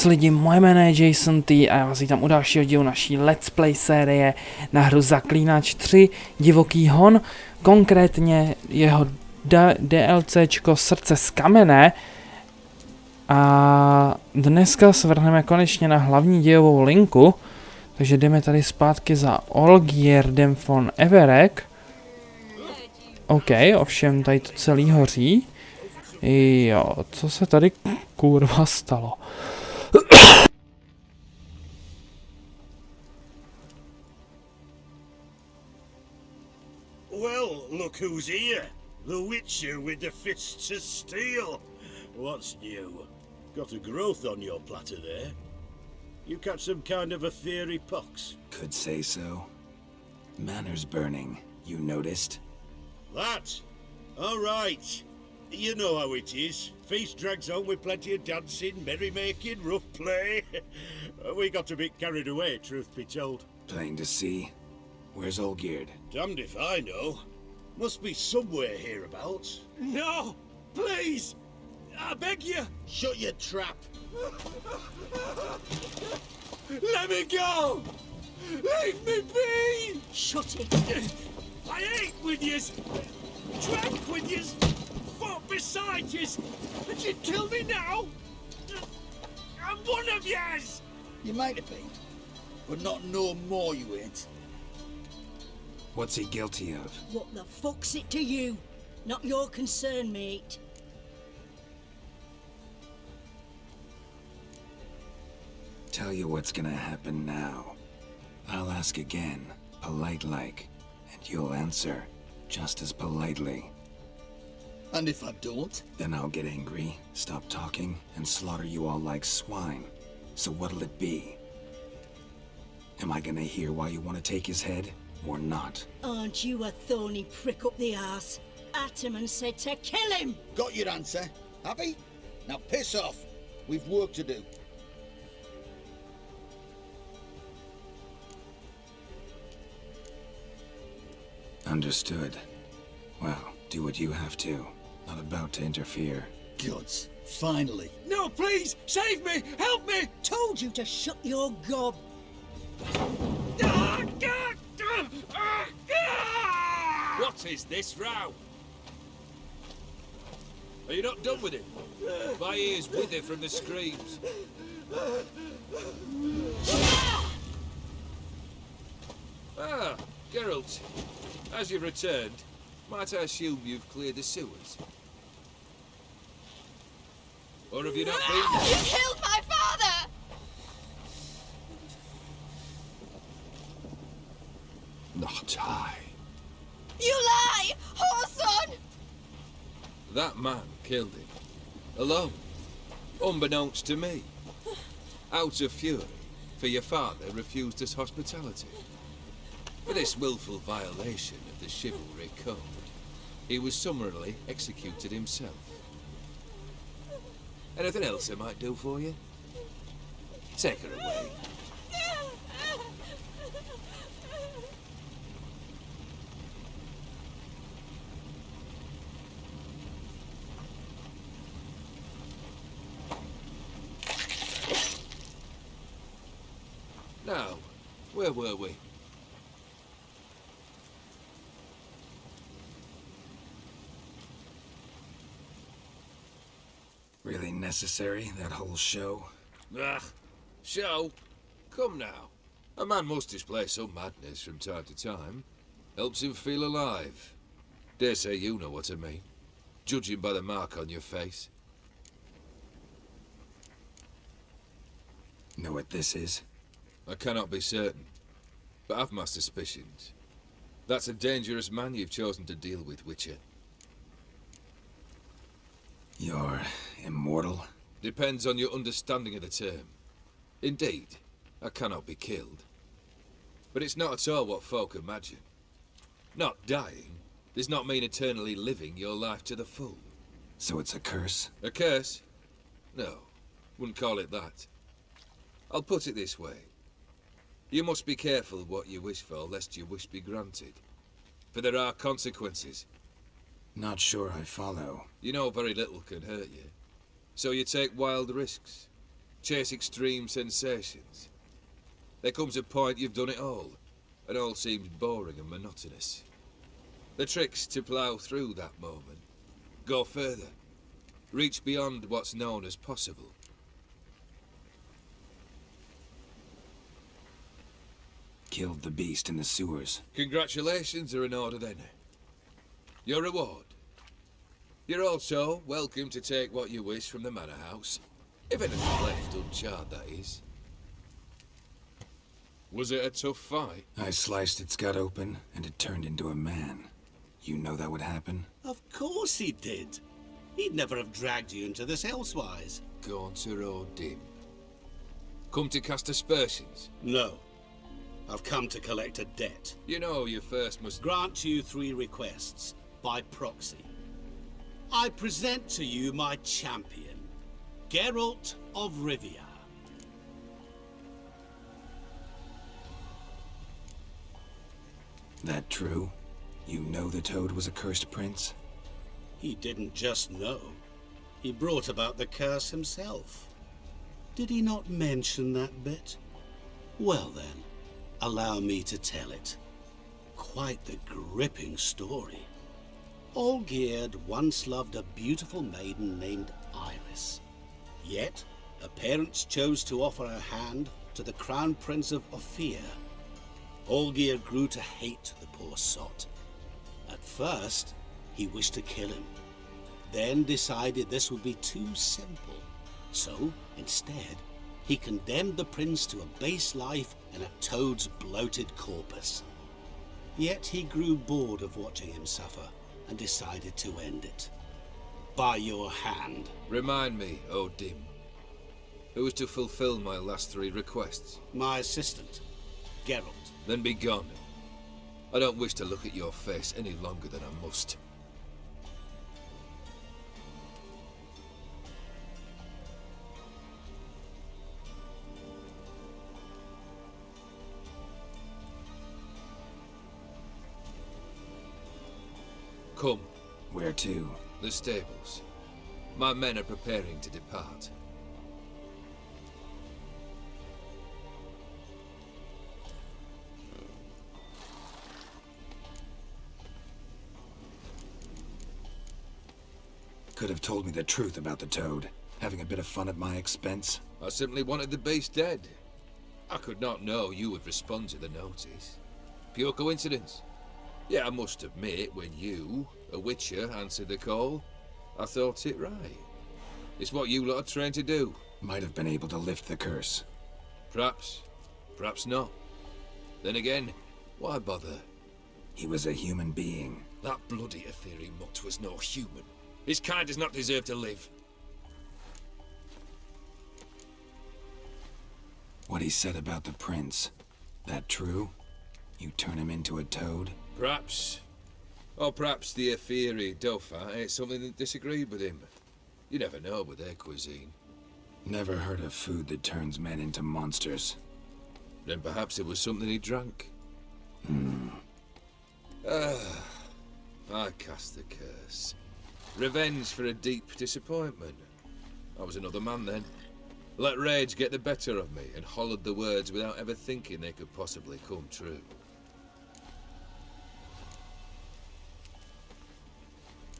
Čus lidi, moje jméno je Jason T a já vás vítám u dalšího dílu naší Let's Play série na hru Zaklínač 3 Divoký hon, konkrétně jeho DLCčko Srdce z kamene. A dneska svrhneme konečně na hlavní dějovou linku, takže jdeme tady zpátky za Olgierdem von Everek. OK, ovšem tady to celý hoří. Jo, co se tady kurva stalo? Well, look who's here. The Witcher with the fists of steel. What's new? Got a growth on your platter there. You catch some kind of a theory pox? Could say so. Manor's burning. You noticed? That? All right. You know how it is. Feast drags on with plenty of dancing, merrymaking, rough play. We got a bit carried away, truth be told. Plain to see. Where's Olgierd? Damned if I know. Must be somewhere hereabouts. No! Please! I beg you! Shut your trap! Let me go! Leave me be! Shut it! I ate with yous! Drank with yous! Fought beside yous! And you'd kill me now? I'm one of yous! You might have been, but not no more you ain't. What's he guilty of? What the fuck's it to you? Not your concern, mate. Tell you what's gonna happen now. I'll ask again, polite-like, and you'll answer just as politely. And if I don't? Then I'll get angry, stop talking, and slaughter you all like swine. So what'll it be? Am I gonna hear why you want to take his head, or not? Aren't you a thorny prick up the arse? Ataman said to kill him! Got your answer. Happy? Now piss off. We've work to do. Understood. Well, do what you have to. Not about to interfere. Gods, finally. No, please! Save me! Help me! Told you to shut your gob. What is this row? Are you not done with him? My ears wither from the screams. Ah, Geralt. As you've returned, might I assume you've cleared the sewers? Or have you not been there? You killed my father! Not I. You lie! Whoreson! That man killed him. Alone. Unbeknownst to me. Out of fury, for your father refused us hospitality. For this willful violation of the chivalry code, he was summarily executed himself. Anything else I might do for you? Take her away. Now, where were we? Really necessary, that whole show? Ah, show? Come now. A man must display some madness from time to time. Helps him feel alive. Dare say you know what I mean. Judging by the mark on your face. Know what this is? I cannot be certain, but I've my suspicions. That's a dangerous man you've chosen to deal with, Witcher. You're immortal? Depends on your understanding of the term. Indeed, I cannot be killed. But it's not at all what folk imagine. Not dying does not mean eternally living your life to the full. So it's a curse? A curse? No, wouldn't call it that. I'll put it this way. You must be careful what you wish for, lest your wish be granted. For there are consequences. Not sure I follow. You know very little can hurt you. So you take wild risks. chase extreme sensations. There comes a point you've done it all seems boring and monotonous. The trick's to plough through that moment, go further, reach beyond what's known as possible. Killed the beast in the sewers. Congratulations are in order then. Your reward. You're also welcome to take what you wish from the manor house. If anything left uncharred, that is. Was it a tough fight? I sliced its gut open, and it turned into a man. You know that would happen? Of course he did. He'd never have dragged you into this elsewise. Gaunter or dim? Come to cast aspersions? No. I've come to collect a debt. You know you first must... Grant you 3 requests, by proxy. I present to you my champion, Geralt of Rivia. That true? You know the Toad was a cursed prince? He didn't just know. He brought about the curse himself. Did he not mention that bit? Well then, allow me to tell it. Quite the gripping story. Olgierd once loved a beautiful maiden named Iris. Yet, her parents chose to offer her hand to the Crown Prince of Ophir. Olgierd grew to hate the poor sot. At first, he wished to kill him, then decided this would be too simple. So, instead, he condemned the prince to a base life in a toad's bloated corpus. Yet he grew bored of watching him suffer and decided to end it. By your hand. Remind me, O Dim. Who is to fulfill my last 3 requests? My assistant, Geralt. Then be gone. I don't wish to look at your face any longer than I must. Come. Where to? The stables. My men are preparing to depart. Could have told me the truth about the Toad, having a bit of fun at my expense. I simply wanted the beast dead. I could not know you would respond to the notice. Pure coincidence. Yeah, I must admit, when you, a witcher, answered the call, I thought it right. It's what you lot are trained to do. Might have been able to lift the curse. Perhaps. Perhaps not. Then again, why bother? He was a human being. That bloody Aetheri mutt was no human. His kind does not deserve to live. What he said about the prince, that true? You turn him into a toad? Perhaps. Or perhaps the Aetheri Dauphin ate something that disagreed with him. You never know with their cuisine. Never heard of food that turns men into monsters. Then perhaps it was something he drank. I cast the curse. Revenge for a deep disappointment. I was another man then. Let rage get the better of me and hollered the words without ever thinking they could possibly come true.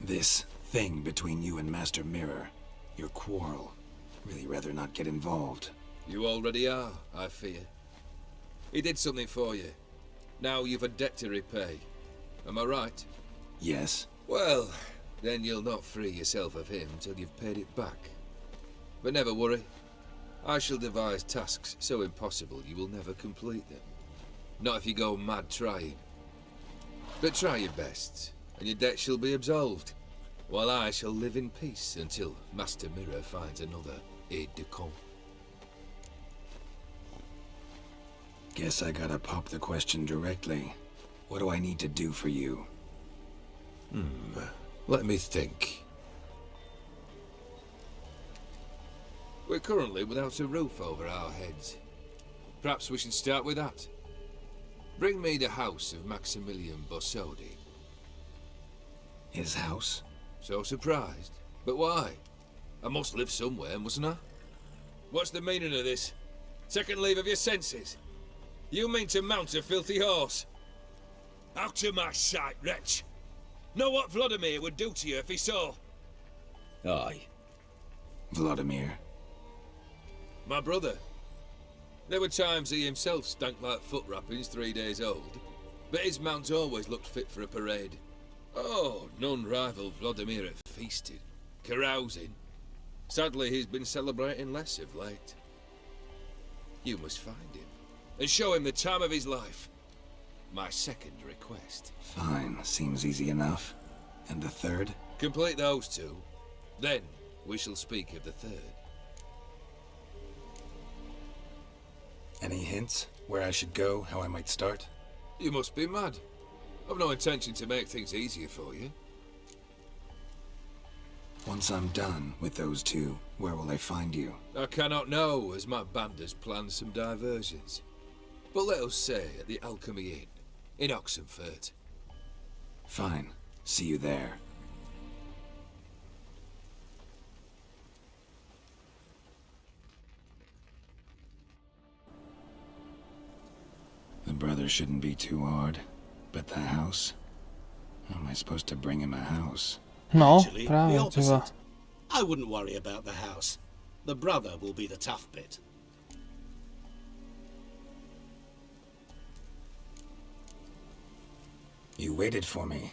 This thing between you and Master Mirror, your quarrel, really rather not get involved. You already are, I fear. He did something for you. Now you've a debt to repay. Am I right? Yes. Well, then you'll not free yourself of him till you've paid it back. But never worry. I shall devise tasks so impossible you will never complete them. Not if you go mad trying. But try your best, and your debt shall be absolved, while I shall live in peace until Master Mirror finds another aide-de-camp. Guess I gotta pop the question directly. What do I need to do for you? Let me think. We're currently without a roof over our heads. Perhaps we should start with that. Bring me the house of Maximilian Bossodi. His house? So surprised. But why? I must live somewhere, mustn't I? What's the meaning of this? Second leave of your senses? You mean to mount a filthy horse? Out of my sight, wretch! Know what Vladimir would do to you if he saw? Aye. Vladimir. My brother. There were times he himself stank like foot wrappings 3 days old, but his mount always looked fit for a parade. Oh, none rival Vladimir at feasting, carousing. Sadly, he's been celebrating less of late. You must find him, and show him the time of his life. My second request. Fine, seems easy enough. And the third? Complete those two, then we shall speak of the third. Any hints? Where I should go, how I might start? You must be mad. I've no intention to make things easier for you. Once I'm done with those two, where will I find you? I cannot know, as my band has planned some diversions. But let us say at the Alchemy Inn, in Oxenfurt. Fine. See you there. The brother shouldn't be too hard. But the house? How am I supposed to bring him a house? No, Actually, the právě třeba. opposite. I wouldn't worry about the house. The brother will be the tough bit. You waited for me.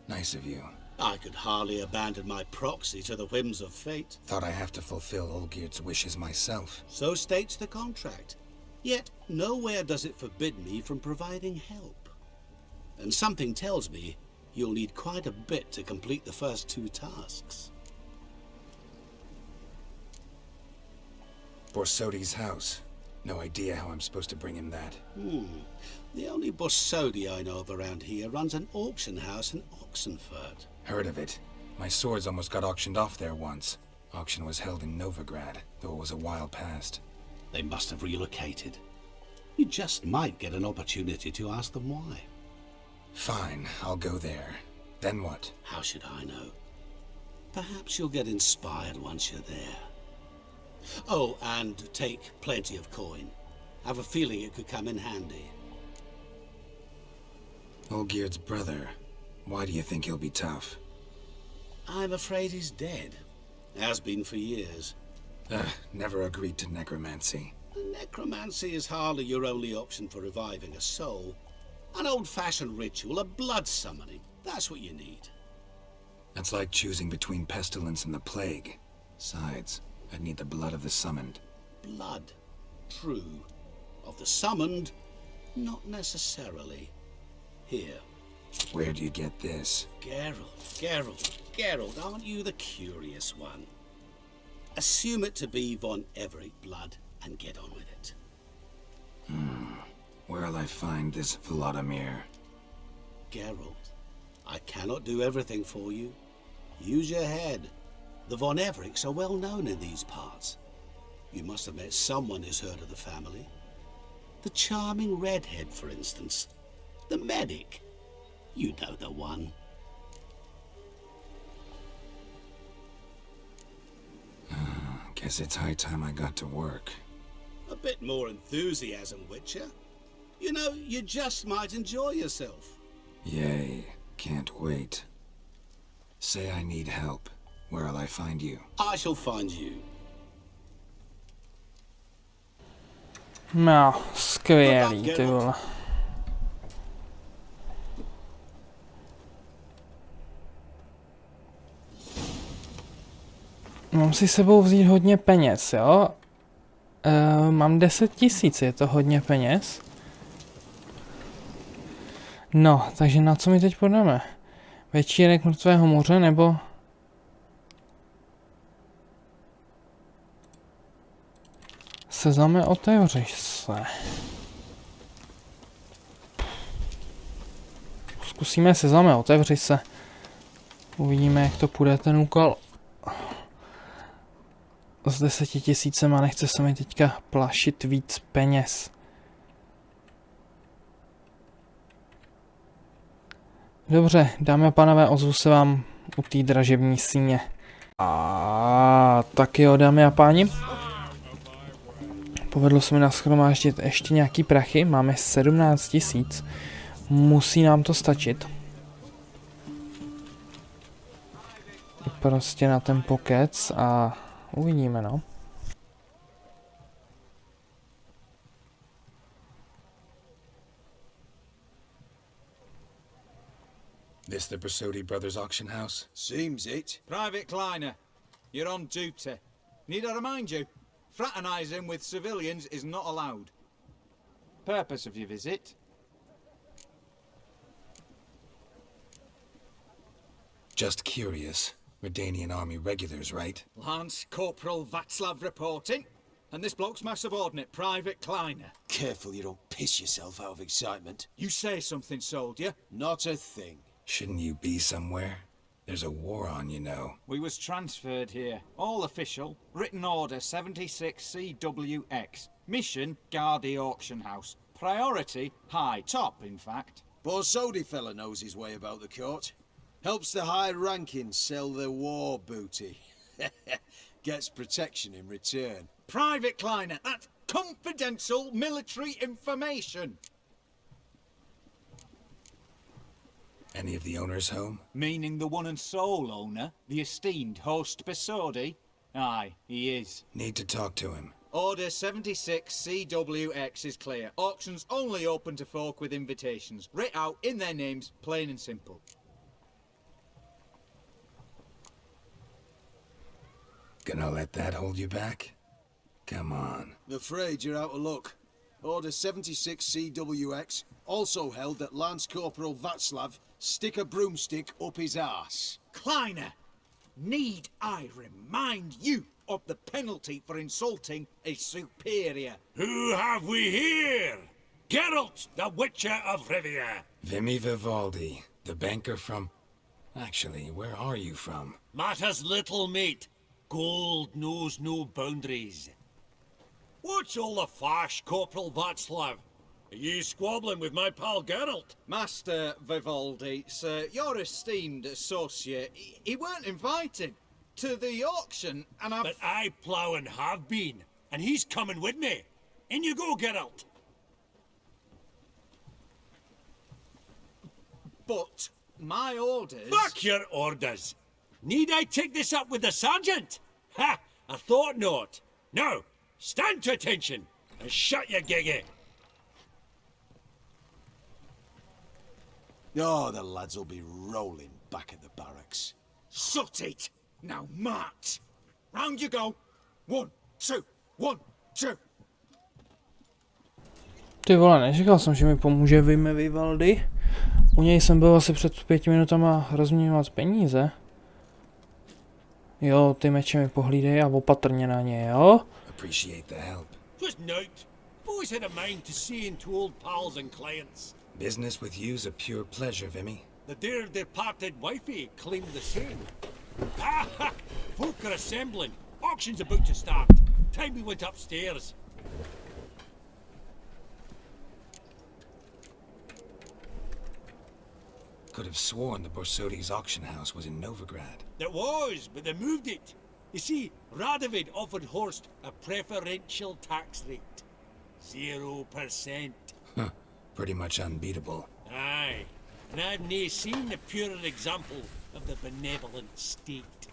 Nice of you. I could hardly abandon my proxy to the whims of fate. Thought I have to fulfill Olgierd's wishes myself. So states the contract. Yet nowhere does it forbid me from providing help. And something tells me you'll need quite a bit to complete the first two tasks. Borsodi's house. No idea how I'm supposed to bring him that. The only Borsodi I know of around here runs an auction house in Oxenfurt. Heard of it. My swords almost got auctioned off there once. Auction was held in Novigrad, though it was a while past. They must have relocated. You just might get an opportunity to ask them why. Fine, I'll go there. Then what? How should I know? Perhaps you'll get inspired once you're there. Oh, and take plenty of coin. Have a feeling it could come in handy. Olgierd's brother. Why do you think he'll be tough? I'm afraid he's dead. Has been for years. Never agreed to necromancy. Necromancy is hardly your only option for reviving a soul. An old-fashioned ritual, a blood summoning. That's what you need. That's like choosing between pestilence and the plague. Besides, I'd need the blood of the summoned. Blood. True. Of the summoned, not necessarily. Here. Where do you get this? Geralt, aren't you the curious one? Assume it to be von Everett blood and get on with it. Where'll I find this Vladimir? Geralt, I cannot do everything for you. Use your head. The von Evericks are well known in these parts. You must have met someone who's heard of the family. The charming redhead, for instance. The medic. You know the one. Guess it's high time I got to work. A bit more enthusiasm, Witcher. You know, you just might enjoy yourself. Yay, can't wait. Say I need help. Where'll I find you? I shall find you. No, skvělý, ty vole. Mám si sebou vzít hodně peněz, jo? Mám 10 000, je to hodně peněz. No, takže na co mi teď půjdeme? Večírek mrtvého moře, nebo... Sezame, otevři se. Zkusíme sezame, otevři se. Uvidíme, jak to půjde ten úkol. S 10 000 a nechce se mi teďka plašit víc peněz. Dobře, dámy a pánové, ozvu se vám u té dražební síně. A tak jo, dámy a páni. Povedlo se mi nashromáždit ještě nějaký prachy, máme 17 000. Musí nám to stačit. Prostě na ten pokec a uvidíme, no. This the Brasodi Brothers auction house? Seems it. Private Kleiner, you're on duty. Need I remind you? Fraternizing with civilians is not allowed. Purpose of your visit? Just curious. Redanian Army regulars, right? Lance Corporal Václav reporting. And this bloke's my subordinate, Private Kleiner. Careful you don't piss yourself out of excitement. You say something, soldier. Not a thing. Shouldn't you be somewhere? There's a war on, you know. We was transferred here. All official. Written order 76 CWX. Mission, guard the auction house. Priority, high. Top, in fact. Borsodi fella knows his way about the court. Helps the high rankings sell their war booty. Gets protection in return. Private Kleiner, that's confidential military information. Any of the owners home? Meaning the one and sole owner, the esteemed host Borsodi? Aye, he is. Need to talk to him. Order 76 CWX is clear. Auctions only open to folk with invitations. Writ out in their names, plain and simple. Gonna let that hold you back? Come on. Afraid you're out of luck. Order 76 CWX also held that Lance Corporal Václav stick a broomstick up his arse. Kleiner, need I remind you of the penalty for insulting a superior? Who have we here? Geralt, the Witcher of Rivia. Vimy Vivaldi, the banker from... Actually, where are you from? Matters little, mate. Gold knows no boundaries. What's all the fash, Corporal Václav? Are you squabbling with my pal Geralt? Master Vivaldi, sir, your esteemed associate, he weren't invited to the auction, and But I plough and have been, and he's coming with me. In you go, Geralt. But my orders... Fuck your orders! Need I take this up with the sergeant? Ha! I thought not. Now, stand to attention and shut your giggy. Oh, the lads will be rolling back at the barracks. Sut it! Now march! Round you go! 1, 2, 1, 2! Ty vole, nečekal jsem, že mi pomůže Vimy Vivaldi. U něj jsem byl asi před 5 minutama rozměňovat peníze. Jo, ty meče mi pohlídej a opatrně na ně, jo? Appreciate the help. Just note, always had a mind to see into old pals and clients. Business with you's a pure pleasure, Vimy. The dear departed Wifi claimed the same. Ah ha! Folk are assembling. Auction's about to start. Time we went upstairs. Could have sworn the Borsodi's auction house was in Novigrad. It was, but they moved it. You see, Radovid offered Horst a preferential tax rate. 0%. Huh. Pretty much unbeatable. Aye, and I've nae seen a purer example of the benevolent state.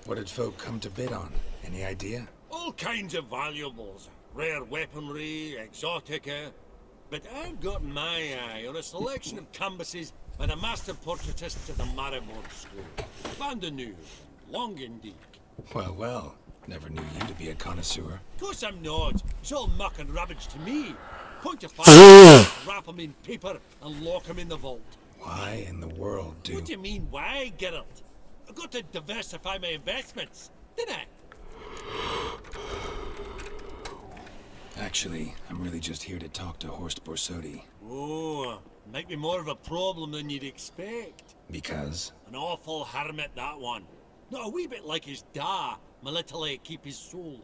What did folk come to bid on? Any idea? All kinds of valuables. Rare weaponry, exotica. But I've got my eye on a selection of canvases and a master portraitist to the Maribor School. Vandeneuve, long indeed. Well, well. Never knew you to be a connoisseur. Of course I'm not. It's all muck and rubbish to me. Point of fire, wrap 'em in paper and lock 'em in the vault. Why in the world do... What do you mean, why, Geralt? I've got to diversify my investments, didn't I? Actually, I'm really just here to talk to Horst Borsodi. Oh, might be more of a problem than you'd expect. Because? An awful hermit, that one. Not a wee bit like his da, military keep his soul.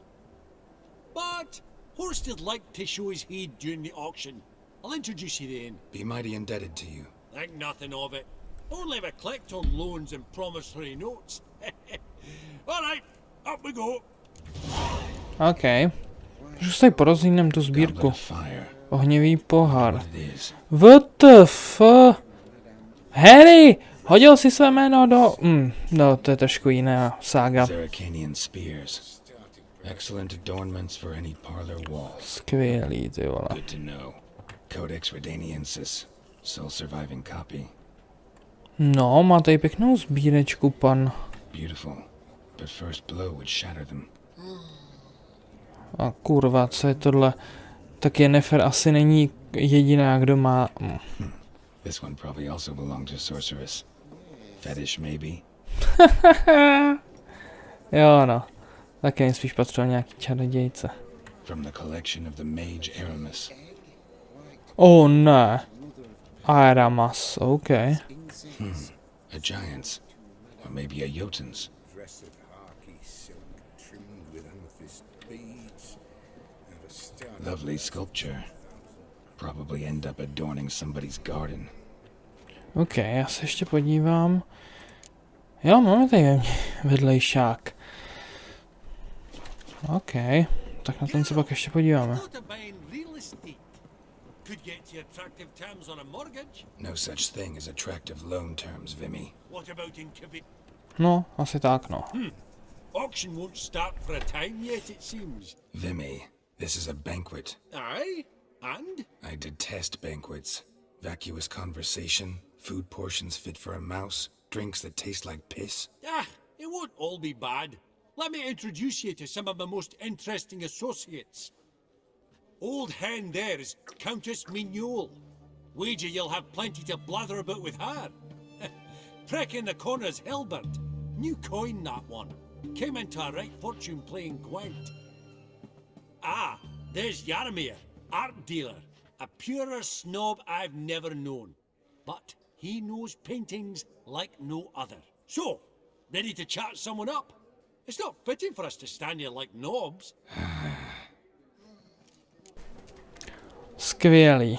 But Horst would like to show his head during the auction. I'll introduce you then. Be mighty indebted to you. Think nothing of it. Only if I collect on loans and promissory notes. All right, up we go. OK. Už tady porozhlídnem tu sbírku. Fire. Ohnivý pohár. What it is. WTF? Harry! Hodil si své jméno do... no, to je trošku jiná sága. Zeracanian spears. Excellent adornments for any parlor walls. Skvělý, ty vole. Good to know. Codex Redaniensis. Sole surviving copy. No, má tady pěknou sbírečku, pan. Beautiful. But first blow would shatter them. A kurva, co je tohle? Tak Yennefer asi není jediná, kdo má... This one probably also belonged to sorceress. Fetish, maybe? Jo, no. Taky jim spíš patřil nějaký čarodějce. From the collection of the mage Aramis. Oh, ne. Aramas, OK. A giant's. Or maybe a Jotun's. Lovely sculpture. Probably end up adorning somebody's garden. OK, já se ještě podívám. Jo, máme tady vedlejšák. OK, tak na ten se pak ještě podíváme. No such thing as attractive loan terms, Vimy. No, asi tak, no. Auction won't start for a time yet, it seems. Vimy, this is a banquet. Aye? And? I detest banquets. Vacuous conversation, food portions fit for a mouse, drinks that taste like piss. Ah, it won't all be bad. Let me introduce you to some of my most interesting associates. Old hen there is Countess Mignole. Wager you'll have plenty to blather about with her. Prick in the corner's Hilbert. New coin, that one. Came into a right fortune playing Gwent. Ah, there's Yarmir, art dealer. A purer snob I've never known. But he knows paintings like no other. So, ready to chat someone up? It's not fitting for us to stand here like knobs. Skvělý.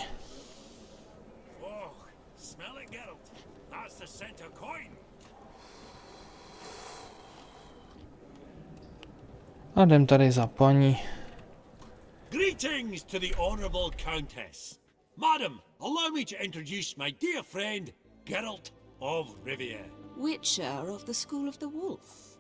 Oh, smell it, Geralt. That's the center coin. A jdem tady za paní. Greetings to the Honourable Countess. Madam, allow me to introduce my dear friend, Geralt of Rivia. Witcher of the School of the Wolf.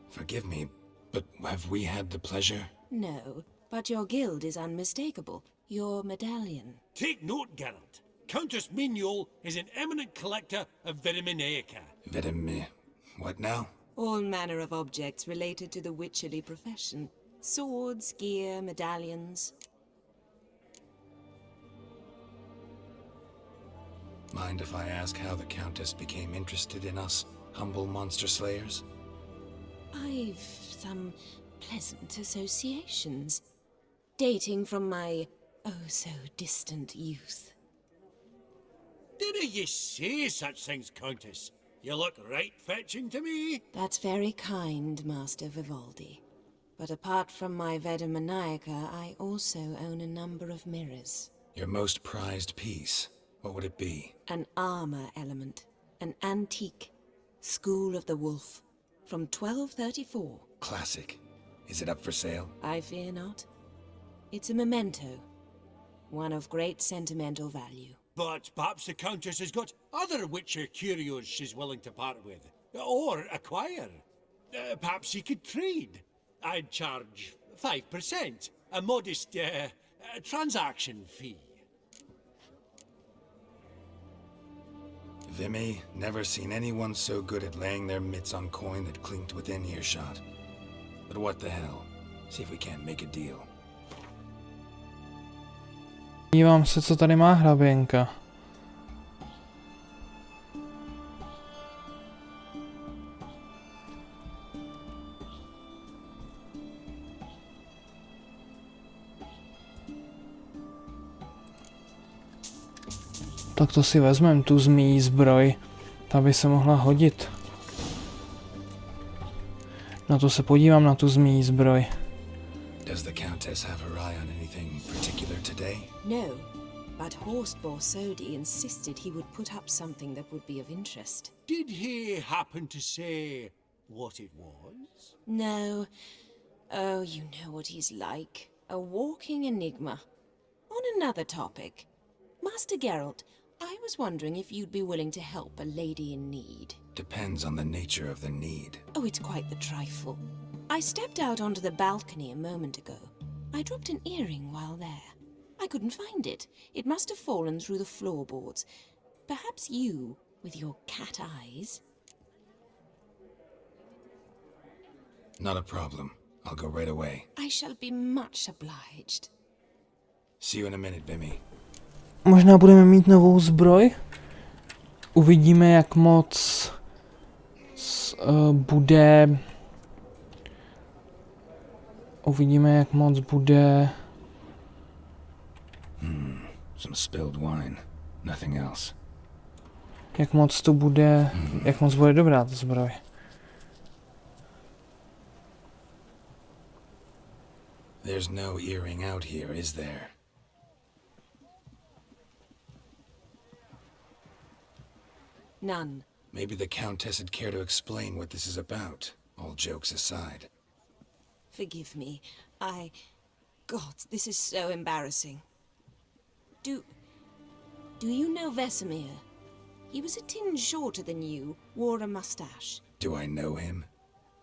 Forgive me, but have we had the pleasure? No, but your guild is unmistakable. Your medallion. Take note, Geralt. Countess Mignole is an eminent collector of Vitaminaica. What now? All manner of objects related to the witcherly profession. Swords, gear, medallions. Mind if I ask how the Countess became interested in us, humble monster slayers? I've some pleasant associations, dating from my oh-so-distant youth. Didn't you say such things, Countess? You look right fetching to me. That's very kind, Master Vivaldi. But apart from my Vitaminaica, I also own a number of mirrors. Your most prized piece, what would it be? An armor element. An antique. School of the Wolf. From 1234. Classic. Is it up for sale? I fear not. It's a memento. One of great sentimental value. But perhaps the Countess has got other Witcher curios she's willing to part with. Or acquire. Perhaps you could trade. I'd charge 5%. A modest transaction fee. Vimy, never seen anyone so good at laying their mitts on coin that clinked within earshot. But what the hell? See if we can't make a deal. Dívám se, co tady má hraběnka. Tak to si vezmem, tu zmíjí zbroj. Ta by se mohla hodit. Na to se podívám, na tu zmíjí zbroj. Does the Countess have her eye on anything particular today? No, but Horst Borsodi insisted he would put up something that would be of interest. Did he happen to say what it was? No, Oh, you know what he's like. A walking enigma. On another topic. Master Geralt, I was wondering if you'd be willing to help a lady in need. Depends on the nature of the need. Oh, it's quite the trifle. I stepped out onto the balcony a moment ago. I dropped an earring while there. I couldn't find it. It must have fallen through the floorboards. Perhaps you, with your cat eyes... Not a problem. I'll go right away. I shall be much obliged. See you in a minute, Vimy. Možná budeme mít novou zbroj. Uvidíme, jak moc bude... Uvidíme, jak moc bude... Some spilled wine. Nothing else. Jak moc to bude... Jak moc bude dobrá ta zbroj. There's no earring out here, is there? None. Maybe the Countess would care to explain what this is about, all jokes aside. Forgive me. God, this is so embarrassing. Do you know Vesemir? He was a tinge shorter than you, wore a mustache. Do I know him?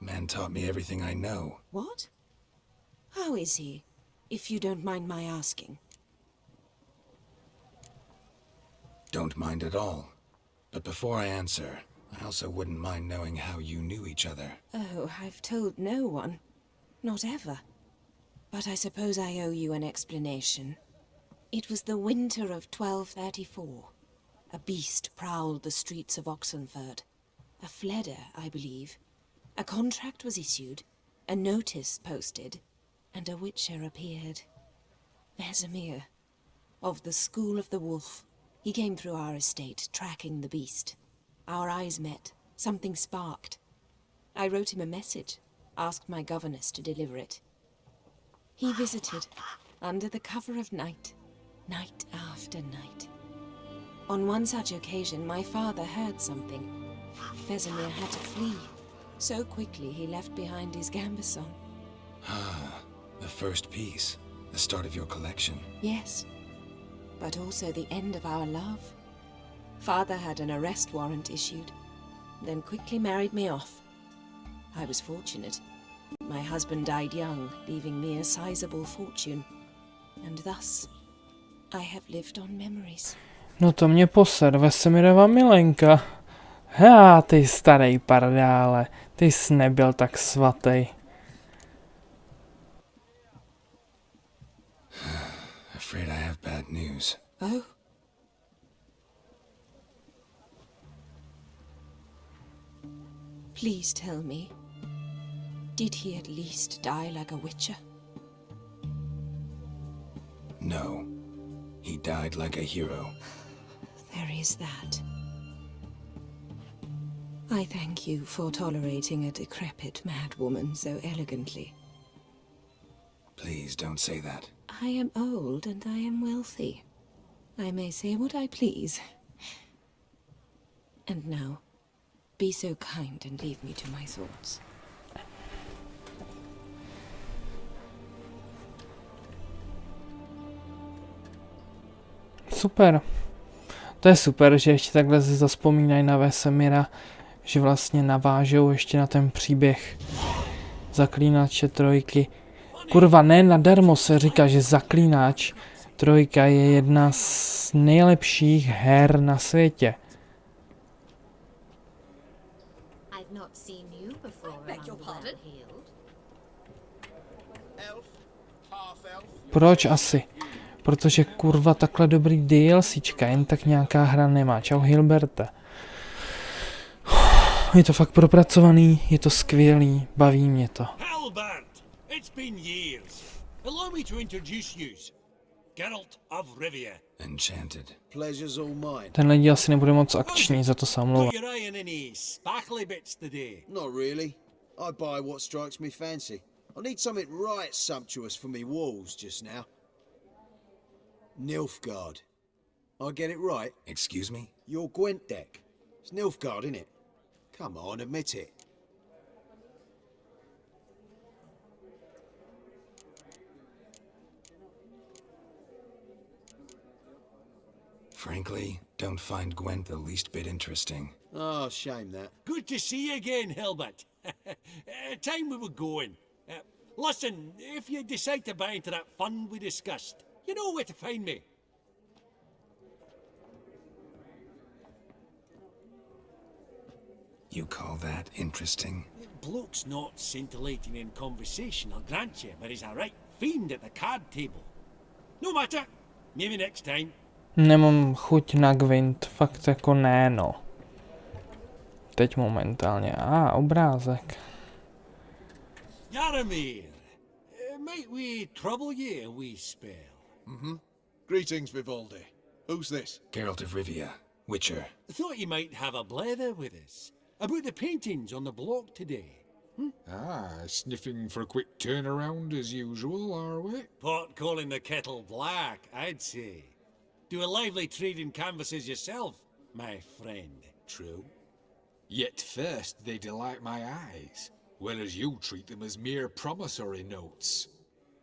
Man taught me everything I know. What? How is he, if you don't mind my asking? Don't mind at all. But before I answer, I also wouldn't mind knowing how you knew each other. Oh, I've told no one. Not ever. But I suppose I owe you an explanation. It was the winter of 1234. A beast prowled the streets of Oxenford. A fledder, I believe. A contract was issued, a notice posted, and a witcher appeared. Vesemir, of the School of the Wolf. He came through our estate, tracking the beast. Our eyes met. Something sparked. I wrote him a message, asked my governess to deliver it. He visited, under the cover of night, night after night. On one such occasion, my father heard something. Vesemir had to flee. So quickly he left behind his gambeson. Ah, the first piece. The start of your collection. Yes, but also the end of our love. Father had an arrest warrant issued, then quickly married me off. I was fortunate. My husband died young, leaving me a sizable fortune. And thus, I have lived on memories. No to mě poser, Vesemirova milenka. Há, ty starý pardále, ty jsi nebyl tak svatý. Afraid I have bad news. Oh? Please tell me, did he at least die like a witcher? No. He died like a hero. There is that. I thank you for tolerating a decrepit madwoman so elegantly. Please don't say that. I am old and I am wealthy. I may say what I please. And now, be so kind and leave me to my thoughts. Super. To je super, že ještě takhle si zazpomínají na Vesemira, že vlastně navážou ještě na ten příběh Zaklínače trojky. Kurva, ne nadarmo se říká, že Zaklínač trojka je jedna z nejlepších her na světě. Proč asi? Protože kurva takhle dobrý DLCčka jen tak nějaká hra nemá. Čau Hilberte. Je to fakt propracovaný, je to skvělý, baví mě to. Hellband! It's been years. Allow me to introduce you. Geralt of Rivia. Enchanted. Pleasure's all mine. Tenhle díl asi nebude moc akční, za to se omlouvám. Got your eye on any sparkly bits today? Not really. I buy what strikes me fancy. I need something right sumptuous for me walls just now. Nilfgaard. I get it right? Excuse me? Your Gwent deck. It's Nilfgaard, innit? Come on, admit it. Frankly, don't find Gwent the least bit interesting. Oh, shame that. Good to see you again, Hilbert. Time we were going. Listen, if you decide to buy into that fund we discussed, you know where to find me. You call that interesting? Bloke's not scintillating in conversation, I'll grant you, but he's a right fiend at the card table. No matter. Maybe next time. Nemám chuť na Gwent, fakt jako ne, no. Teď momentálně. Obrázek. Yaramir, might we trouble you a wee spell? Greetings, Vivaldi. Who's this? Geralt of Rivia, Witcher. Thought you might have a blather with us about the paintings on the block today. Sniffing for a quick turnaround as usual, are we? Pot calling the kettle black, I'd say. Do a lively trade in canvases yourself, my friend. True. Yet first they delight my eyes, whereas you treat them as mere promissory notes.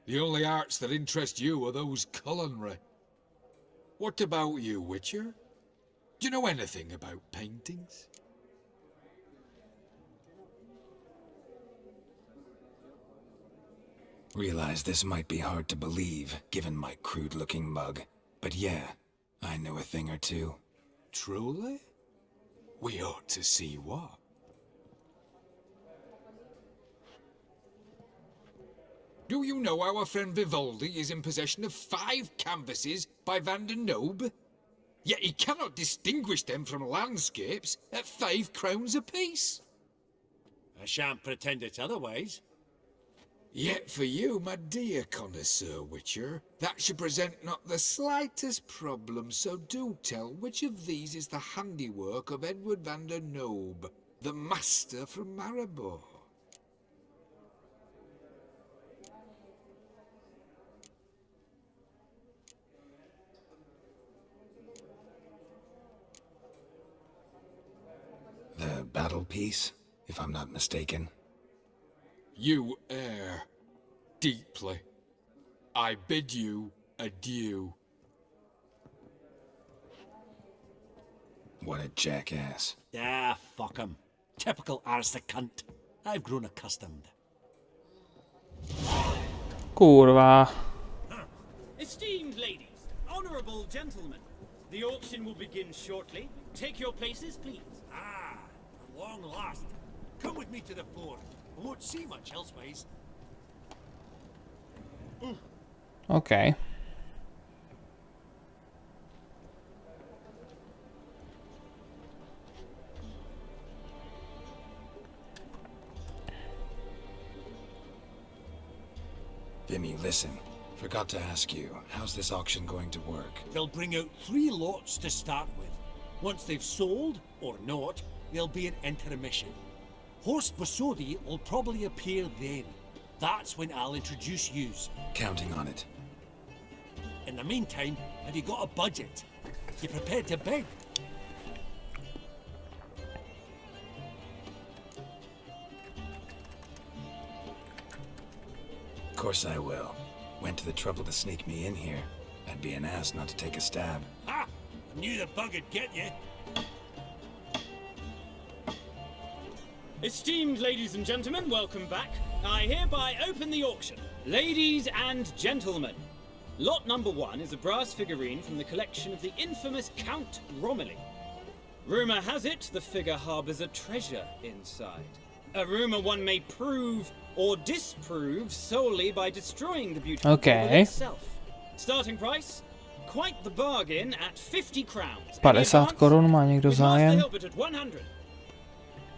The only arts that interest you are those culinary. What about you, Witcher? Do you know anything about paintings? Realize this might be hard to believe, given my crude-looking mug. But yeah, I know a thing or two. Truly? We ought to see what. Do you know our friend Vivaldi is in possession of 5 canvases by Van der Nobe? Yet he cannot distinguish them from landscapes at 5 crowns apiece. I shan't pretend it's otherwise. Yet for you, my dear connoisseur Witcher, that should present not the slightest problem, so do tell which of these is the handiwork of Edward van der Nobe, the master from Maribor. The battle piece, if I'm not mistaken. You err deeply. I bid you adieu. What a jackass. Fuck him. Typical arse cunt. I've grown accustomed. Kurva. Esteemed ladies, honorable gentlemen, the auction will begin shortly. Take your places, please. At long last. Come with me to the fort. I won't see much elsewise. Okay. Vimy, listen. Forgot to ask you, how's this auction going to work? They'll bring out 3 lots to start with. Once they've sold, or not, there'll be an intermission. Horst Bosodi will probably appear then. That's when I'll introduce yous. Counting on it. In the meantime, have you got a budget? You prepared to bid? Of course I will. Went to the trouble to sneak me in here. I'd be an ass not to take a stab. Ha! I knew the bug would get you. Esteemed ladies and gentlemen, welcome back. I hereby open the auction. Ladies and gentlemen, lot number 1 is a brass figurine from the collection of the infamous Count Romilly. Rumor has it the figure harbors a treasure inside. A rumor one may prove or disprove solely by destroying the beautiful bauble itself. Starting price? Quite the bargain at 50 crowns. 50 korun, má někdo zájem?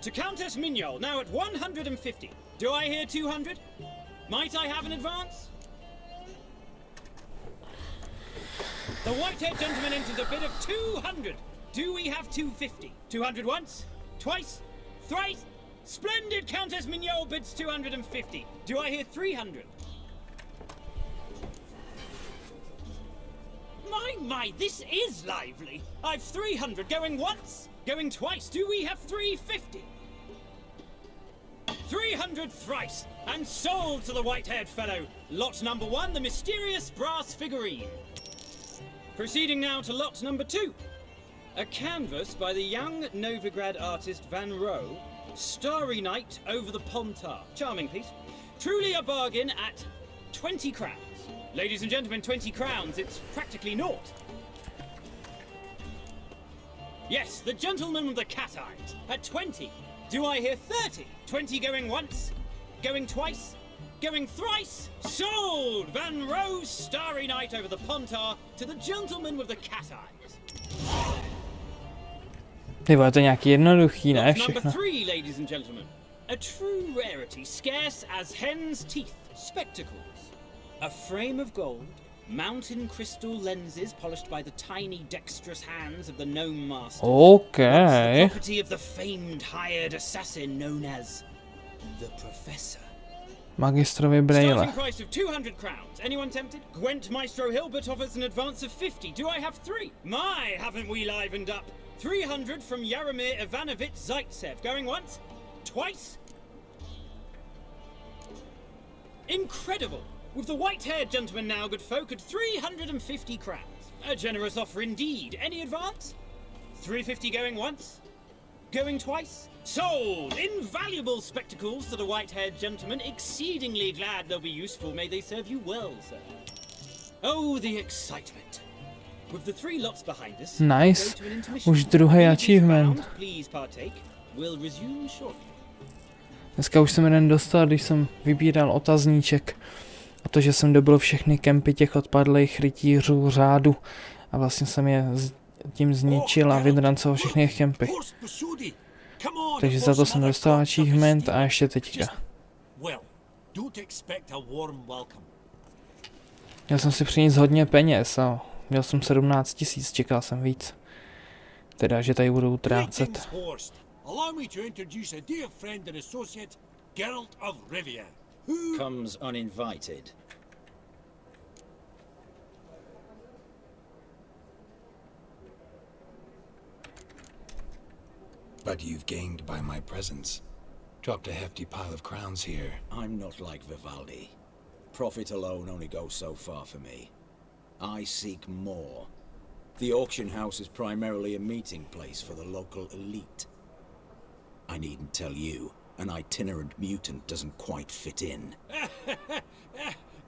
To Countess Mignol, now at 150. Do I hear 200? Might I have an advance? The white-haired gentleman enters a bid of 200. Do we have 250? 200 once? Twice? Thrice? Splendid! Countess Mignol bids 250. Do I hear 300? My, this is lively. I've 300 going once, going twice. Do we have 350? 300 thrice, and sold to the white-haired fellow. Lot number 1, the mysterious brass figurine. Proceeding now to lot number 2. A canvas by the young Novigrad artist Van Rohe, Starry Night over the Pontar. Charming piece. Truly a bargain at 20 crowns. Ladies and gentlemen, 20 crowns, it's practically naught. Yes, the gentleman with the cat eyes, at 20. Do I hear 30? 20 going once, going twice, going thrice? Sold! Van Rohe's Starry Night over the Pontar to the gentleman with the cat eyes. Tyvo, to nějaký jednoduchý, ne? Number Všechno. 3, ladies and gentlemen. A true rarity, scarce as hen's teeth. Spectacles. A frame of gold, mountain crystal lenses polished by the tiny dexterous hands of the gnome master. Okay. The property of the famed hired assassin known as the Professor. Magistrovi brejle. Starting price of 200 crowns. Anyone tempted? Gwent Maestro Hilbert offers an advance of 50. Do I have 3? My, haven't we livened up? 300 from Jaromir Ivanovich Zaitsev. Going once? Twice? Incredible! With the white-haired gentleman now, good folk, at 350 crowns. A generous offer indeed. Any advance? 350 going once? Going twice? Sold! Invaluable spectacles to the white-haired gentleman. Exceedingly glad they'll be useful. May they serve you well, sir. Oh, the excitement. With the 3 lots behind us, Nice. go to an intermission. Už druhý achievement. Please partake. We'll resume shortly. Dneska už jsem jeden dostal, když jsem vybíral otazníček. A to, že jsem dobil všechny kempy těch odpadlých rytířů řádu. A vlastně jsem je tím zničil a vydrancoval všechny jejich kempy. Takže za to jsem dostal achievement a ještě teďka. Měl jsem si přinést hodně peněz a měl jsem 17 000, čekal jsem víc. Teda, že tady budou utrácet. Allow me to introduce a dear friend and associate, Geralt of Rivia. Comes uninvited. But you've gained by my presence. Dropped a hefty pile of crowns here. I'm not like Vivaldi. Profit alone only goes so far for me. I seek more. The auction house is primarily a meeting place for the local elite. I needn't tell you, an itinerant mutant doesn't quite fit in.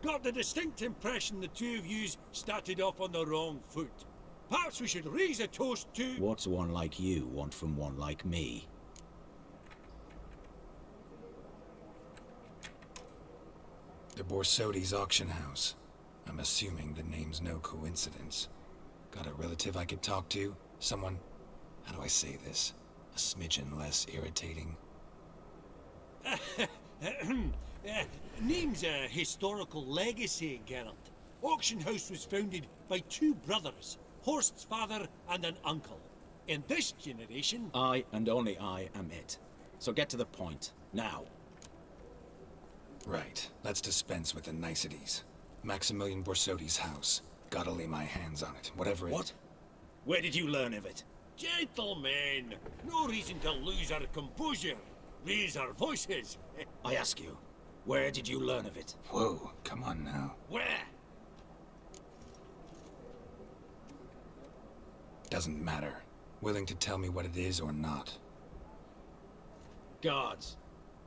Got the distinct impression the two of yous started off on the wrong foot. Perhaps we should raise a toast to... What's one like you want from one like me? The Borsodi's auction house. I'm assuming the name's no coincidence. Got a relative I could talk to? Someone... How do I say this? A smidgen less irritating. Name's a historical legacy, Geralt. Auction house was founded by 2 brothers, Horst's father and an uncle. In this generation... I and only I am it. So get to the point, now. Right, let's dispense with the niceties. Maximilian Borsodi's house. Gotta lay my hands on it, whatever it... What? Where did you learn of it? Gentlemen, no reason to lose our composure. Raise our voices. I ask you, where did you learn of it? Whoa, come on now. Where? Doesn't matter. Willing to tell me what it is or not. Guards,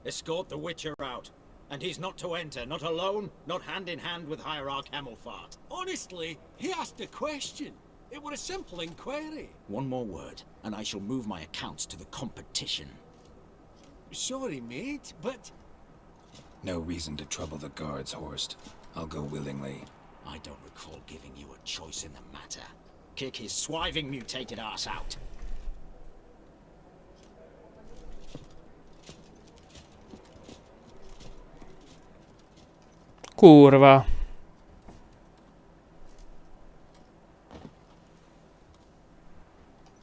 escort the Witcher out. And he's not to enter, not alone, not hand in hand with Hierarch Hamilfart. Honestly, he asked a question. It was a simple inquiry. One more word, and I shall move my accounts to the competition. Sorry, mate, but... No reason to trouble the guards, Horst. I'll go willingly. I don't recall giving you a choice in the matter. Kick his swiving mutated ass out. Kurva.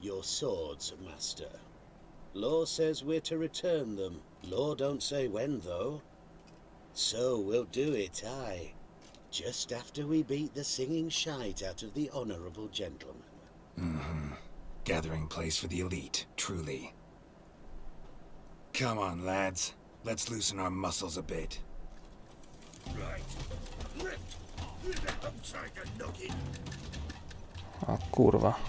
Your swords, Master. Law says we're to return them. Law don't say when, though. So we'll do it, aye. Just after we beat the singing shite out of the honourable gentleman. Mm-hmm. Gathering place for the elite, truly. Come on, lads. Let's loosen our muscles a bit. Right. Lift. Outside the noggin. A kurva.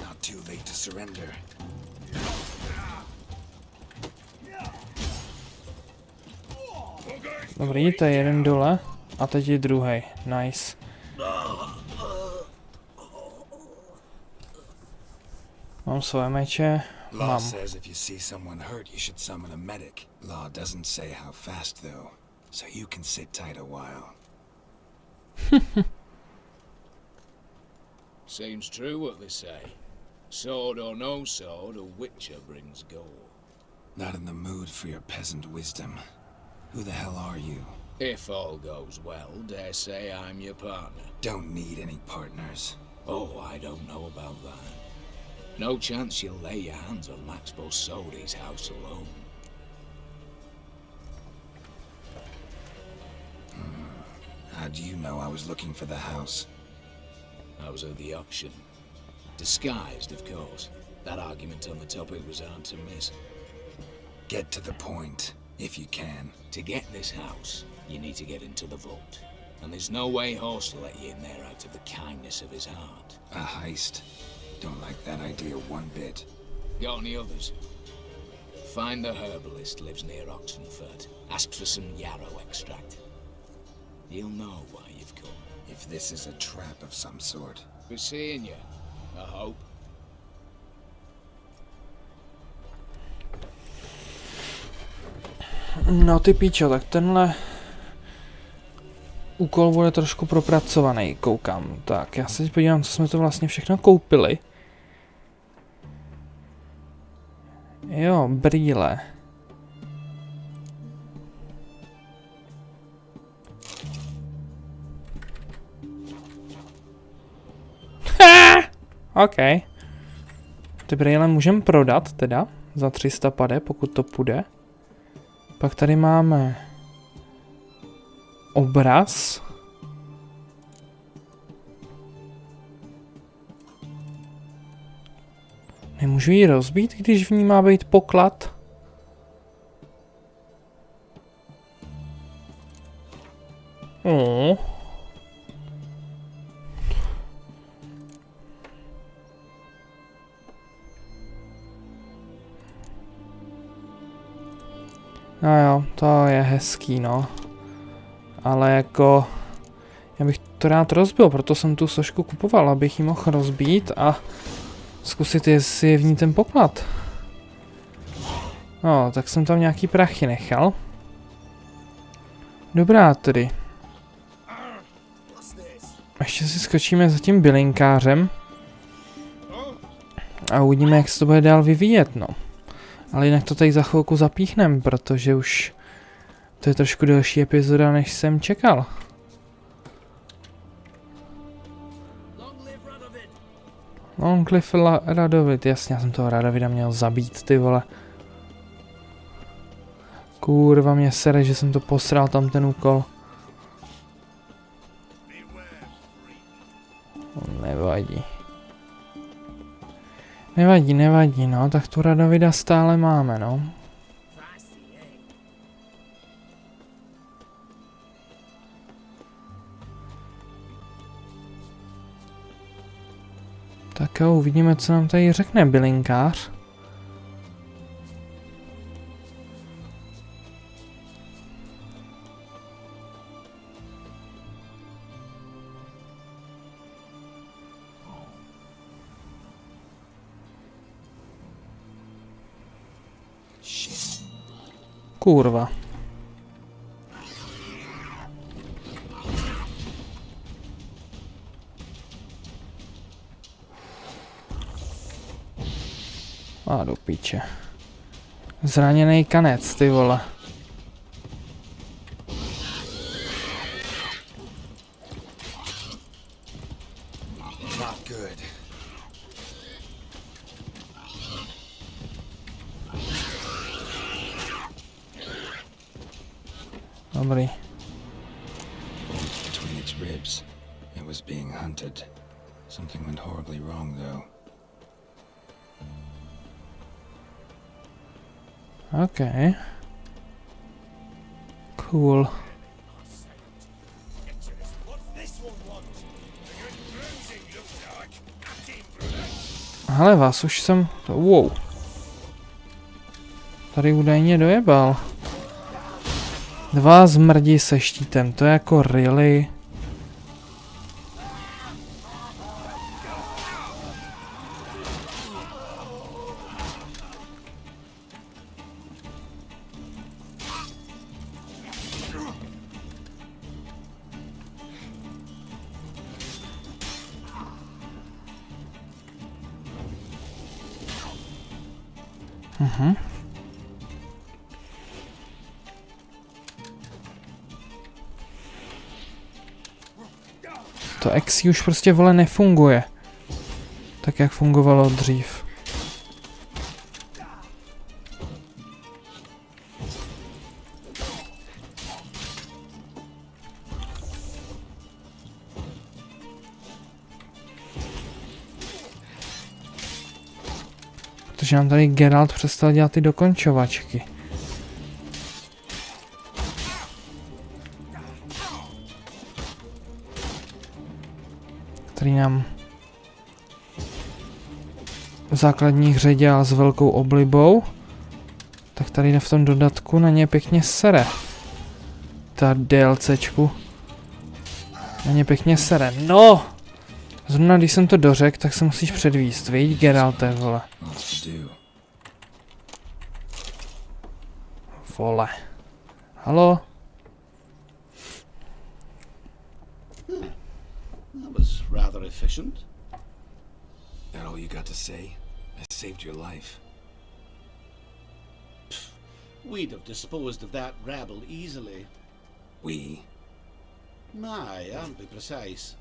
Not too late to surrender. Dobrý, to je jeden dole. A teď je druhý. Nice. Mám svoje meče. Law Mám. says if you see someone hurt, you should summon a medic. Law doesn't say how fast though, so you can sit tight a while. Seems true what they say. Sword or no sword, a witcher brings gold. Not in the mood for your peasant wisdom. Who the hell are you? If all goes well, dare say I'm your partner. Don't need any partners. Oh, I don't know about that. No chance you'll lay your hands on Max Bosodi's house alone. How do you know I was looking for the house? I was at the auction. Disguised, of course. That argument on the topic was hard to miss. Get to the point, if you can. To get this house, you need to get into the vault. And there's no way Horse will let you in there out of the kindness of his heart. A heist? Don't like that idea one bit. Got any others? Find the herbalist lives near Oxenford. Ask for some yarrow extract. You'll know why you've come. If this is a trap of some sort. Be seeing you, I hope. No ty píčo, tak tenhle úkol bude trošku propracovaný, koukám. Tak, já se teď podívám, co jsme to vlastně všechno koupili. Jo, brýle. OK. Ty brýle můžeme prodat teda za 300 pade, pokud to půjde. Pak tady máme obraz. Nemůžu ji rozbít, když v ní má být poklad? No jo, to je hezký, no. Ale jako... Já bych to rád rozbil, proto jsem tu sošku kupoval, abych ji mohl rozbít a zkusit, jestli je v ní ten poklad. No, tak jsem tam nějaký prachy nechal. Dobrá tedy. Ještě si skočíme za tím bylinkářem. A uvidíme, jak se to bude dál vyvíjet, no. Ale jinak to tady za chvilku zapíchnem, protože už to je trošku delší epizoda, než jsem čekal. Long live Radovid, jasně, já jsem toho Radovida měl zabít, ty vole. Kurva, mě sere, že jsem to posral tam ten úkol. Nevadí. Nevadí, no, tak tu Radovida stále máme, no. Tak jo, uvidíme, co nám tady řekne bylinkář. Kurva. A do píče. Zraněný kanec, ty vole. Not good. Dobrý. Between its ribs, it was being hunted. Something went horribly wrong, though. Okay. Cool. Hele, vás už jsem... Wow. Tady údajně dojebal. 2 zmrdi se štítem, to je jako really... To XI už prostě vole nefunguje. Tak jak fungovalo dřív. Protože nám tady Geralt přestal dělat ty dokončovačky. Který nám v základní hře dělal s velkou oblibou. Tak tady v tom dodatku na ně pěkně sere. Ta DLCčku. Na ně pěkně sere. No! Zrovna když jsem to dořekl, tak se musíš předvíst, viď, Geralte, vole. Vole. Halo? That was rather efficient. That all you got to say? I saved your life. We'd have disposed of that rabble easily. We? My, I'll be precise.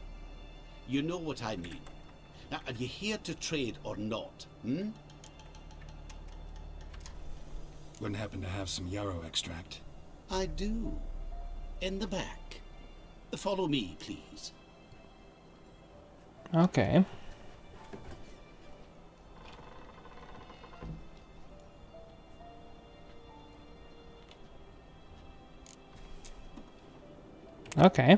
You know what I mean. Now, are you here to trade or not, hmm? Wouldn't happen to have some yarrow extract? I do. In the back. Follow me, please. Okay. Okay.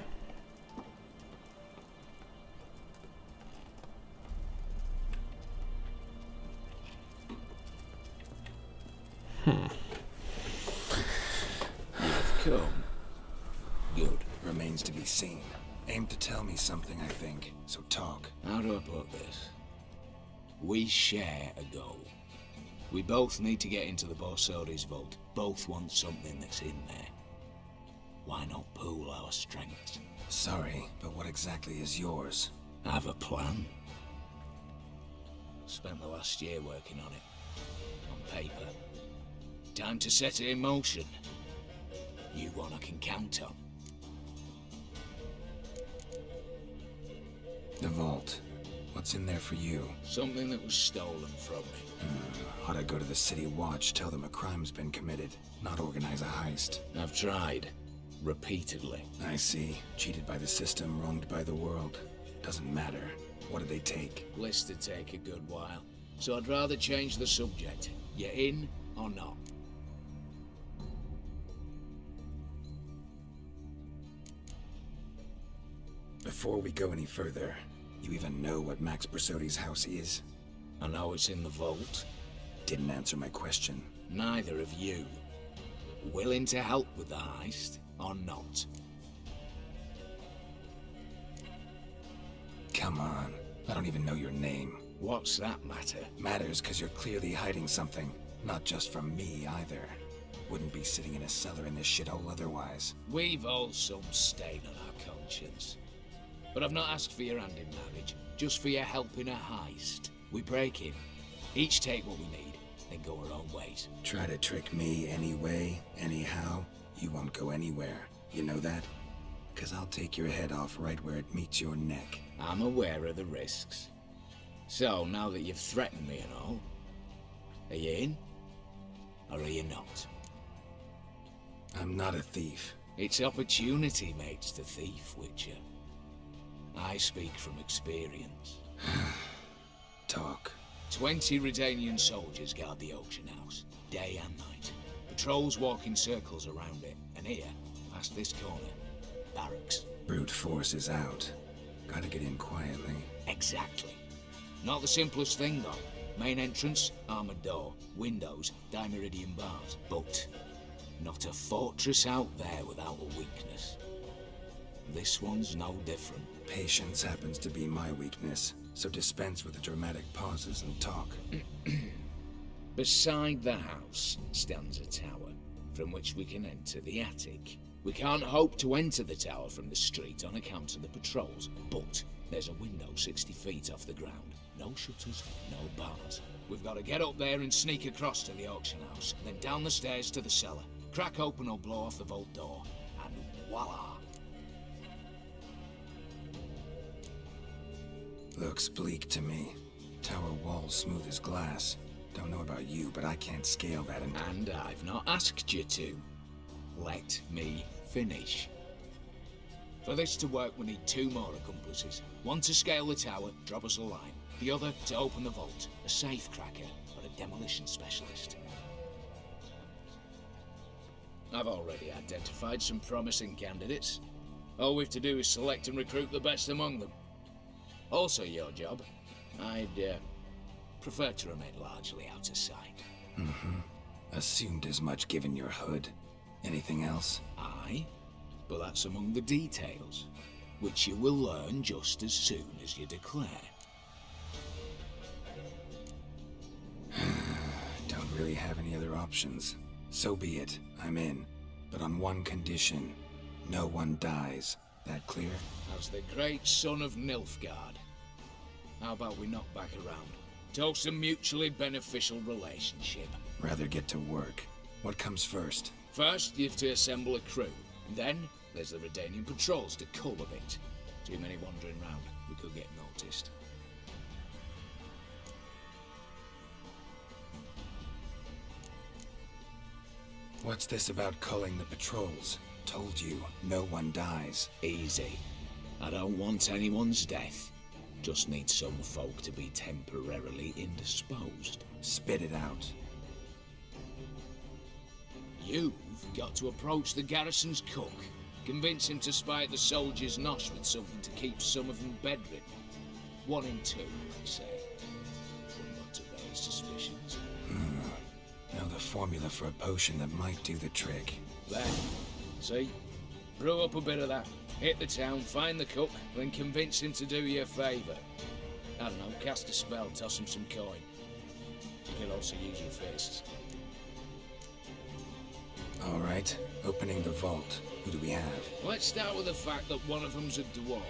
You've come. Good. Remains to be seen. Aim to tell me something, I think. So talk. How do I put this? We share a goal. We both need to get into the Borsodi's vault. Both want something that's in there. Why not pool our strengths? Sorry, but what exactly is yours? I have a plan. Spent the last year working on it. On paper. Time to set it in motion. You one I can count on. The vault. What's in there for you? Something that was stolen from me. Ought I go to the city watch, tell them a crime's been committed, not organize a heist? I've tried. Repeatedly. I see. Cheated by the system, wronged by the world. Doesn't matter. What did they take? List to take a good while. So I'd rather change the subject. You in or not? Before we go any further, you even know what Max Bersodi's house is? I know it's in the vault. Didn't answer my question. Neither of you. Willing to help with the heist or not? Come on. I don't even know your name. What's that matter? Matters because you're clearly hiding something. Not just from me, either. Wouldn't be sitting in a cellar in this shithole otherwise. We've all some stain on our conscience. But I've not asked for your hand in marriage, just for your help in a heist. We break in, each take what we need, then go our own ways. Try to trick me anyway, anyhow, you won't go anywhere. You know that? Because I'll take your head off right where it meets your neck. I'm aware of the risks. So, now that you've threatened me and all, are you in? Or are you not? I'm not a thief. It's opportunity makes the thief, Witcher. I speak from experience. Talk. 20 Redanian soldiers guard the auction house, day and night. Patrols walk in circles around it, and here, past this corner, barracks. Brute force is out. Gotta get in quietly. Exactly. Not the simplest thing, though. Main entrance, armored door. Windows, dimeridian bars. But not a fortress out there without a weakness. This one's no different. Patience happens to be my weakness, so dispense with the dramatic pauses and talk. Beside the house stands a tower, from which we can enter the attic. We can't hope to enter the tower from the street on account of the patrols, but there's a window 60 feet off the ground. No shutters, no bars. We've got to get up there and sneak across to the auction house, then down the stairs to the cellar. Crack open or blow off the vault door, and voila! Looks bleak to me. Tower walls smooth as glass. Don't know about you, but I can't scale that And I've not asked you to. Let me finish. For this to work, we need 2 more accomplices. One to scale the tower, drop us a line. The other to open the vault, a safe cracker or a demolition specialist. I've already identified some promising candidates. All we've to do is select and recruit the best among them. Also your job. I'd prefer to remain largely out of sight. Assumed as much given your hood. Anything else? Aye, but that's among the details, which you will learn just as soon as you declare. Don't really have any other options. So be it. I'm in. But on one condition. No one dies. That clear? As the great son of Nilfgaard. How about we knock back around? Toast a mutually beneficial relationship. Rather get to work. What comes first? First, you have to assemble a crew. Then, there's the Redanian patrols to cull a bit. Too many wandering round. We could get noticed. What's this about culling the patrols? Told you, no one dies. Easy. I don't want anyone's death. Just need some folk to be temporarily indisposed. Spit it out. You've got to approach the garrison's cook. Convince him to spy at the soldiers' nosh with something to keep some of them bedridden. 1 in 2, I'd say. Not to raise suspicions. Know the formula for a potion that might do the trick. There. See? Brew up a bit of that. Hit the town, find the cook, then convince him to do you a favour. I don't know, cast a spell, toss him some coin. You can also use your fists. Alright, opening the vault. Who do we have? Let's start with the fact that one of them's a dwarf.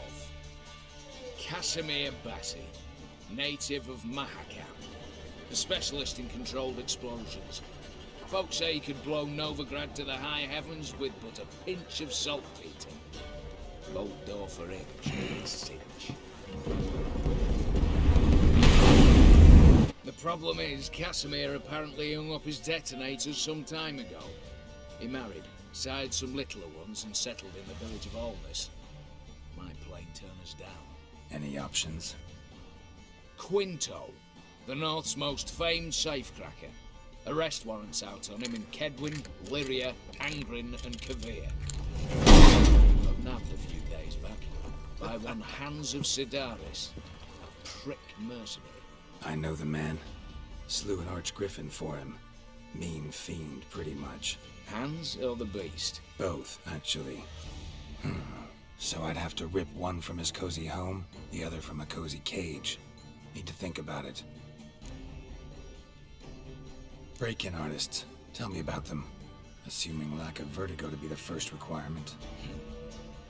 Casimir Bassi, native of Mahakam. A specialist in controlled explosions. Folks say he could blow Novigrad to the high heavens with but a pinch of saltpeter. Vault door for him, cinch. The problem is, Casimir apparently hung up his detonators some time ago. He married, sired some littler ones, and settled in the village of Alness. My plane turned us down. Any options? Quinto, the North's most famed safecracker. Arrest warrants out on him in Kedwin, Lyria, Angrin, and Kavir. Got nabbed a few days back by one Hans of Sidaris, a prick mercenary. I know the man. Slew an archgriffin for him. Mean fiend, pretty much. Hans or the beast? Both, actually. So I'd have to rip one from his cozy home, the other from a cozy cage. Need to think about it. Break-in artists. Tell me about them. Assuming lack of vertigo to be the first requirement.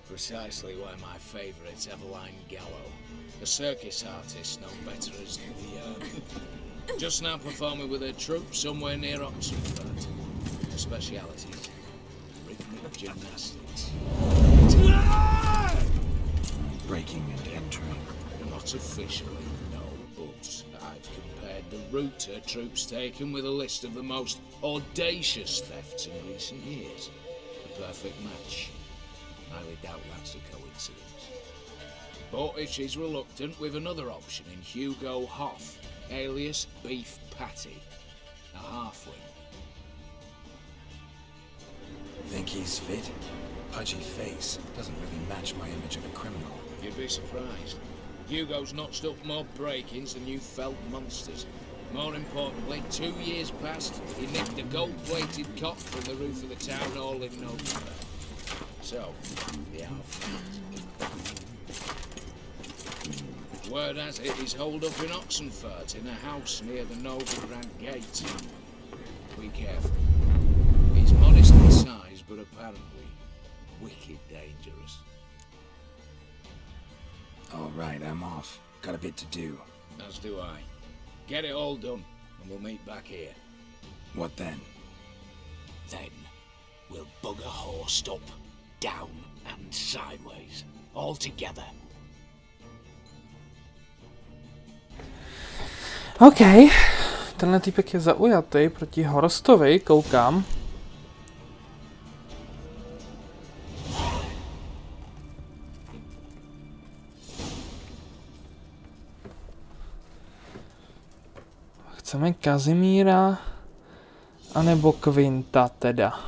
Precisely why my favourite's Eveline Gallo. A circus artist known better as the just now performing with her troupe somewhere near Oxford. Her specialities, rhythmic gymnastics. Breaking and entering. Not officially, no, but I've compared the route her troope's taken with a list of the most audacious thefts in recent years. A perfect match. Highly doubt that's a coincidence. But if she's reluctant, we've another option in Hugo Hoff, alias Beef Patty, a halfling. Think he's fit? Pudgy face. Doesn't really match my image of a criminal. You'd be surprised. Hugo's notched up more break-ins than you felt monsters. More importantly, 2 years past, he nicked a gold-plated cot from the roof of the town hall in November. So, they are friends. Word has it he's holed up in Oxenfurt in a house near the Novigrad Gate. Be careful. He's modest in size, but apparently wicked dangerous. All right, I'm off. Got a bit to do. As do I. Get it all done, and we'll meet back here. What then? Then, we'll bugger horsed up, down and sideways, all together. OK, tenhle týpek je zaujatý proti Horstovi, koukám. Chceme Kazimíra, anebo Quinta teda.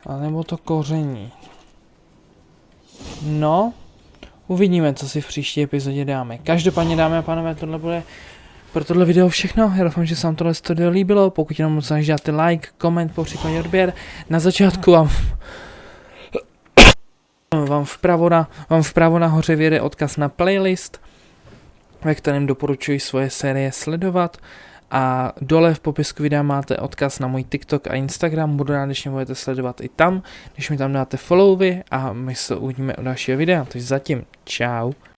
A nebo to koření. No, uvidíme, co si v příští epizodě dáme. Každopádně, dámy a pánové, tohle bude pro tohle video všechno. Já doufám, že se vám tohle studio líbilo. Pokud jenom moc dáte like, koment, popřípadě odběr. Na začátku vám vpravo nahoře vyjede odkaz na playlist, ve kterém doporučuji svoje série sledovat. A dole v popisku videa máte odkaz na můj TikTok a Instagram, budu rád, když mě budete sledovat i tam, když mi tam dáte followy a my se uvidíme u dalšího videa, takže zatím čau.